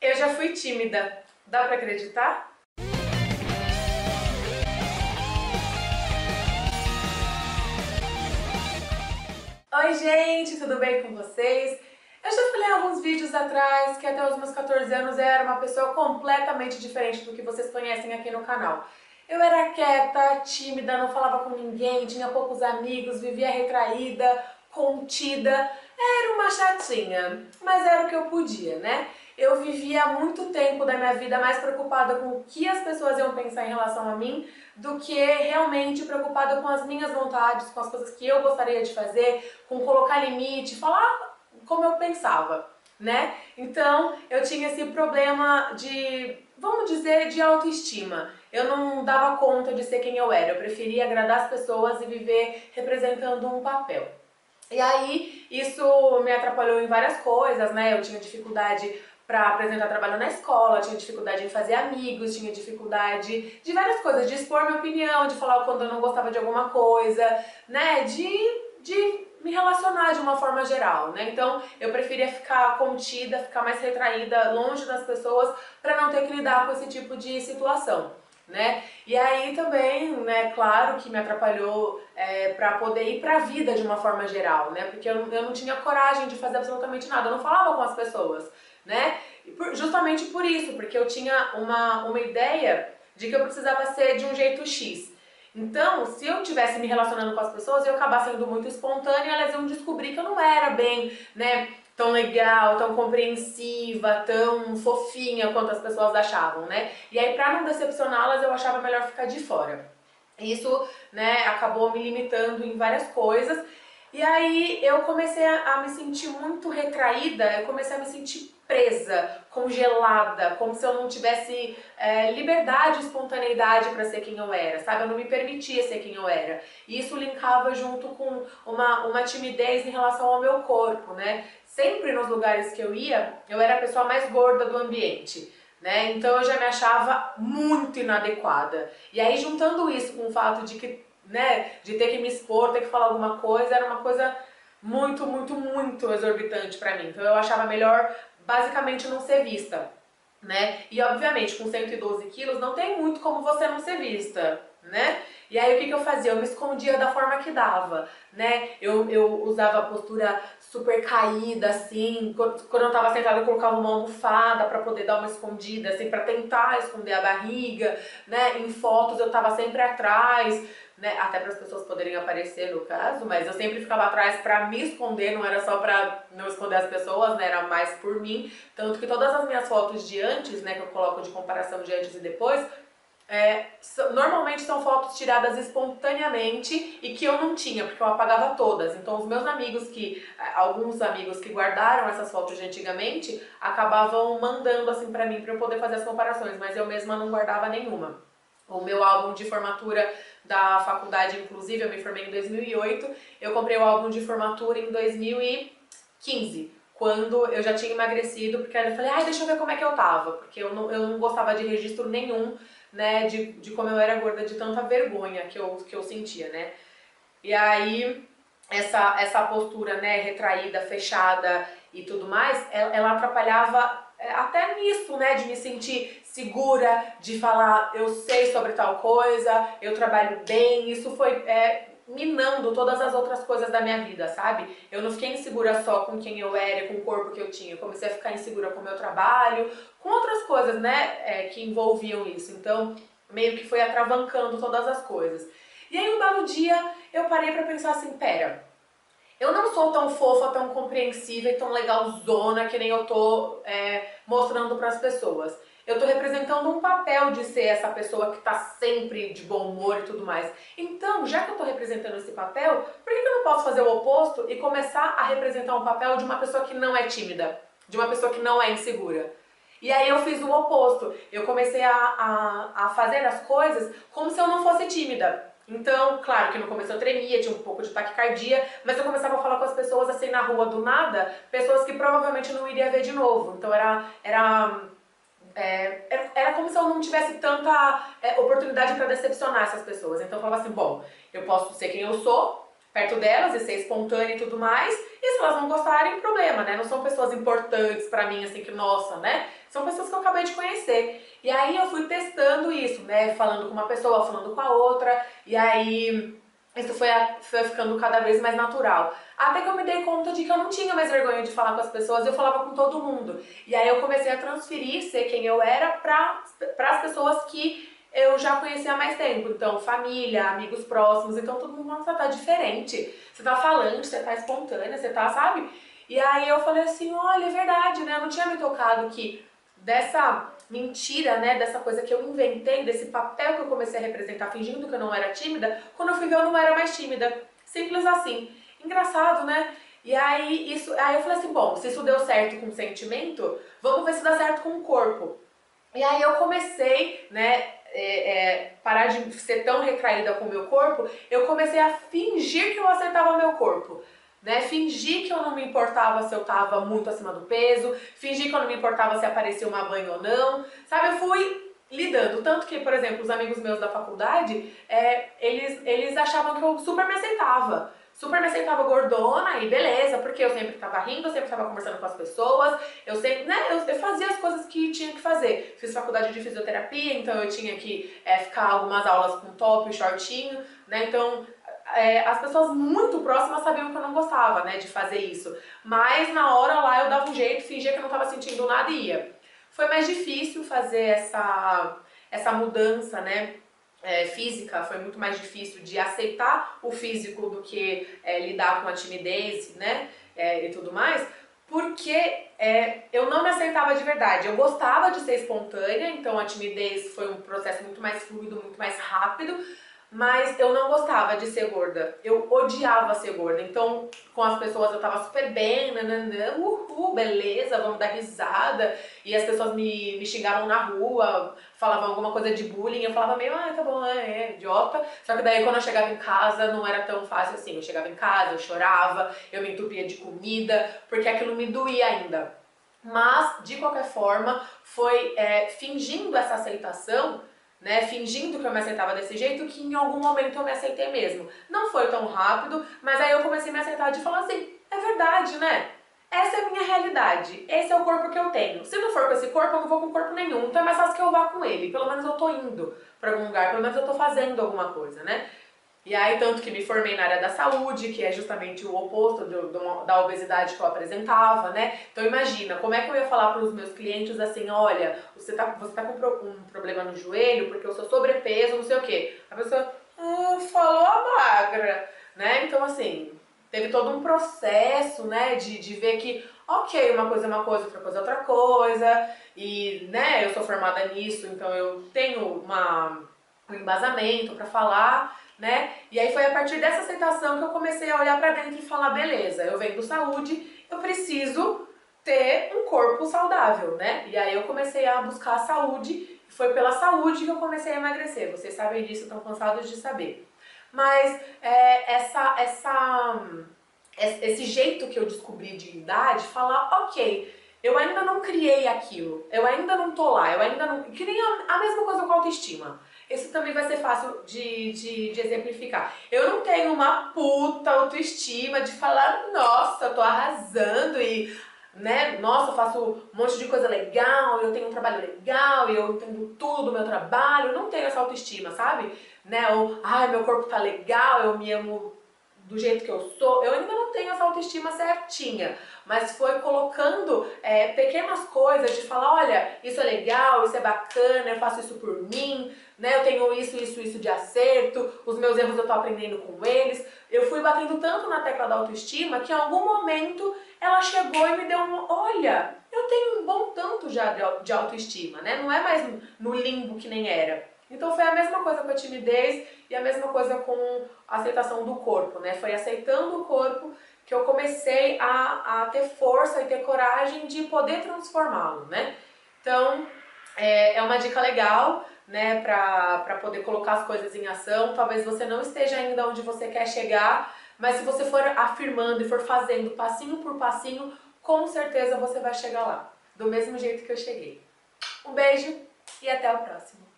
Eu já fui tímida. Dá pra acreditar? Oi, gente, tudo bem com vocês? Eu já falei alguns vídeos atrás que até os meus 14 anos eu era uma pessoa completamente diferente do que vocês conhecem aqui no canal. Eu era quieta, tímida, não falava com ninguém, tinha poucos amigos, vivia retraída, contida. Era uma chatinha, mas era o que eu podia, né? Eu vivia muito tempo da minha vida mais preocupada com o que as pessoas iam pensar em relação a mim do que realmente preocupada com as minhas vontades, com as coisas que eu gostaria de fazer, com colocar limite, falar como eu pensava, né? Então eu tinha esse problema de, vamos dizer, de autoestima. Eu não dava conta de ser quem eu era, eu preferia agradar as pessoas e viver representando um papel. E aí isso me atrapalhou em várias coisas, né? Eu tinha dificuldade para apresentar trabalho na escola, tinha dificuldade em fazer amigos, tinha dificuldade de várias coisas, de expor minha opinião, de falar quando eu não gostava de alguma coisa, né? De me relacionar de uma forma geral, né? Então eu preferia ficar contida, ficar mais retraída, longe das pessoas, para não ter que lidar com esse tipo de situação, né? E aí também, né, claro que me atrapalhou para poder ir para a vida de uma forma geral, né? Porque eu não tinha coragem de fazer absolutamente nada, eu não falava com as pessoas, né? Justamente por isso, porque eu tinha uma ideia de que eu precisava ser de um jeito X. Então, se eu estivesse me relacionando com as pessoas, eu ia acabar sendo muito espontânea e elas iam descobrir que eu não era bem, né, tão legal, tão compreensiva, tão fofinha quanto as pessoas achavam, né? E aí, pra não decepcioná-las, eu achava melhor ficar de fora. Isso, né, acabou me limitando em várias coisas. E aí eu comecei a me sentir muito retraída, eu comecei a me sentir presa, congelada, como se eu não tivesse liberdade e espontaneidade para ser quem eu era, sabe? Eu não me permitia ser quem eu era. E isso linkava junto com uma timidez em relação ao meu corpo, né? Sempre nos lugares que eu ia, eu era a pessoa mais gorda do ambiente, né? Então eu já me achava muito inadequada. E aí juntando isso com o fato de que, né, de ter que me expor, ter que falar alguma coisa, era uma coisa muito, muito, muito exorbitante pra mim. Então eu achava melhor basicamente não ser vista, né? E obviamente com 112 quilos não tem muito como você não ser vista, né? E aí o que eu fazia? Eu me escondia da forma que dava, né? Eu usava a postura super caída, assim, quando eu tava sentada eu colocava uma almofada pra poder dar uma escondida, assim, pra tentar esconder a barriga, né? Em fotos eu tava sempre atrás, né? Até para as pessoas poderem aparecer no caso, mas eu sempre ficava atrás pra me esconder, não era só pra não esconder as pessoas, né? Era mais por mim, tanto que todas as minhas fotos de antes, né, que eu coloco de comparação de antes e depois, normalmente são fotos tiradas espontaneamente e que eu não tinha, porque eu apagava todas. Então os meus amigos alguns amigos que guardaram essas fotos de antigamente, acabavam mandando assim pra mim, pra eu poder fazer as comparações, mas eu mesma não guardava nenhuma. O meu álbum de formatura da faculdade, inclusive, eu me formei em 2008, eu comprei o álbum de formatura em 2015, quando eu já tinha emagrecido, porque aí eu falei, ai, deixa eu ver como é que eu tava, porque eu não gostava de registro nenhum, né, de como eu era gorda, de tanta vergonha que eu sentia, né. E aí, essa postura, né, retraída, fechada e tudo mais, ela atrapalhava até nisso, né, de me sentir segura, de falar, eu sei sobre tal coisa, eu trabalho bem, isso foi minando todas as outras coisas da minha vida, sabe? Eu não fiquei insegura só com quem eu era, com o corpo que eu tinha, eu comecei a ficar insegura com o meu trabalho, com outras coisas, né, que envolviam isso, então meio que foi atravancando todas as coisas. E aí um belo dia eu parei pra pensar assim, pera, eu não sou tão fofa, tão compreensiva e tão legalzona que nem eu tô mostrando pras pessoas. Eu tô representando um papel de ser essa pessoa que tá sempre de bom humor e tudo mais. Então, já que eu tô representando esse papel, por que eu não posso fazer o oposto e começar a representar um papel de uma pessoa que não é tímida, de uma pessoa que não é insegura? E aí eu fiz o oposto. Eu comecei a fazer as coisas como se eu não fosse tímida. Então, claro que no começo eu tremia, tinha um pouco de taquicardia, mas eu começava a falar com as pessoas assim na rua do nada, pessoas que provavelmente não iria ver de novo. Então era como se eu não tivesse tanta oportunidade para decepcionar essas pessoas. Então eu falava assim, bom, eu posso ser quem eu sou, perto delas, e ser espontânea e tudo mais, e se elas não gostarem, problema, né? Não são pessoas importantes pra mim, assim, que, nossa, né? são pessoas que eu acabei de conhecer. E aí eu fui testando isso, né, falando com uma pessoa, falando com a outra, e aí isso foi ficando cada vez mais natural. Até que eu me dei conta de que eu não tinha mais vergonha de falar com as pessoas, eu falava com todo mundo. E aí eu comecei a transferir ser quem eu era para as pessoas que eu já conhecia há mais tempo. Então, família, amigos próximos, então todo mundo, nossa, tá diferente. Você tá falando, você tá espontânea, você tá, sabe? E aí eu falei assim, olha, é verdade, né? Eu não tinha me tocado que dessa mentira, né, dessa coisa que eu inventei, desse papel que eu comecei a representar fingindo que eu não era tímida, quando eu fui ver eu não era mais tímida. Simples assim. Engraçado, né? E aí, aí eu falei assim, bom, se isso deu certo com o sentimento, vamos ver se dá certo com o corpo. E aí eu comecei, né, parar de ser tão retraída com o meu corpo, eu comecei a fingir que eu aceitava meu corpo. Né, fingir que eu não me importava se eu estava muito acima do peso, fingir que eu não me importava se aparecia uma banha ou não, sabe, eu fui lidando, tanto que, por exemplo, os amigos meus da faculdade, eles achavam que eu super me aceitava gordona e beleza, porque eu sempre tava rindo, eu sempre tava conversando com as pessoas, eu sempre, né, eu fazia as coisas que tinha que fazer. Fiz faculdade de fisioterapia, então eu tinha que ficar algumas aulas com top e shortinho, né, então as pessoas muito próximas sabiam que eu não gostava, né, de fazer isso. Mas na hora lá eu dava um jeito, fingia que eu não estava sentindo nada e ia. Foi mais difícil fazer essa mudança, né, física. Foi muito mais difícil de aceitar o físico do que lidar com a timidez, né, e tudo mais. Porque eu não me aceitava de verdade. Eu gostava de ser espontânea, então a timidez foi um processo muito mais fluido, muito mais rápido. Mas eu não gostava de ser gorda, eu odiava ser gorda, então com as pessoas eu tava super bem, nananã, beleza, vamos dar risada, e as pessoas me xingavam na rua, falavam alguma coisa de bullying, eu falava meio, tá bom, idiota, só que daí quando eu chegava em casa não era tão fácil assim, eu chegava em casa, eu chorava, eu me entupia de comida, porque aquilo me doía ainda. Mas, de qualquer forma, foi fingindo essa aceitação, né, fingindo que eu me aceitava desse jeito, que em algum momento eu me aceitei mesmo. Não foi tão rápido, mas aí eu comecei a me aceitar de falar assim, é verdade, né? Essa é a minha realidade, esse é o corpo que eu tenho. Se não for com esse corpo, eu não vou com corpo nenhum, então é mais fácil que eu vá com ele. Pelo menos eu tô indo pra algum lugar, pelo menos eu tô fazendo alguma coisa, né? E aí, tanto que me formei na área da saúde, que é justamente o oposto da obesidade que eu apresentava, né? Então imagina, como é que eu ia falar para os meus clientes assim, olha, você tá com um problema no joelho porque eu sou sobrepeso, não sei o quê. A pessoa, falou a magra, né? Então assim, teve todo um processo, né, de ver que, ok, uma coisa é uma coisa, outra coisa é outra coisa, e, né, eu sou formada nisso, então eu tenho um embasamento para falar, né? E aí foi a partir dessa aceitação que eu comecei a olhar pra dentro e falar, beleza, eu venho do saúde, eu preciso ter um corpo saudável, né? E aí eu comecei a buscar a saúde, e foi pela saúde que eu comecei a emagrecer. Vocês sabem disso, estão cansados de saber. Mas esse jeito que eu descobri de lidar, de falar, ok, eu ainda não criei aquilo, eu ainda não tô lá, eu ainda não... Que nem a mesma coisa com a autoestima. Isso também vai ser fácil de exemplificar. Eu não tenho uma puta autoestima de falar, nossa, tô arrasando e, né, nossa, eu faço um monte de coisa legal, eu tenho um trabalho legal, e eu entendo tudo do meu trabalho. Eu não tenho essa autoestima, sabe? Né? Ou, ai, meu corpo tá legal, eu me amo do jeito que eu sou. Eu ainda não tenho essa autoestima certinha, mas foi colocando pequenas coisas de falar, olha, isso é legal, isso é bacana, eu faço isso por mim, né? Eu tenho isso de acerto, os meus erros eu tô aprendendo com eles. Eu fui batendo tanto na tecla da autoestima que em algum momento ela chegou e me deu um, olha, eu tenho um bom tanto já de autoestima, né? Não é mais no limbo que nem era. Então foi a mesma coisa com a timidez e a mesma coisa com a aceitação do corpo, né? Foi aceitando o corpo que eu comecei a ter força e ter coragem de poder transformá-lo, né? Então, é uma dica legal, né, pra poder colocar as coisas em ação. Talvez você não esteja ainda onde você quer chegar, mas se você for afirmando e for fazendo passinho por passinho, com certeza você vai chegar lá, do mesmo jeito que eu cheguei. Um beijo e até o próximo.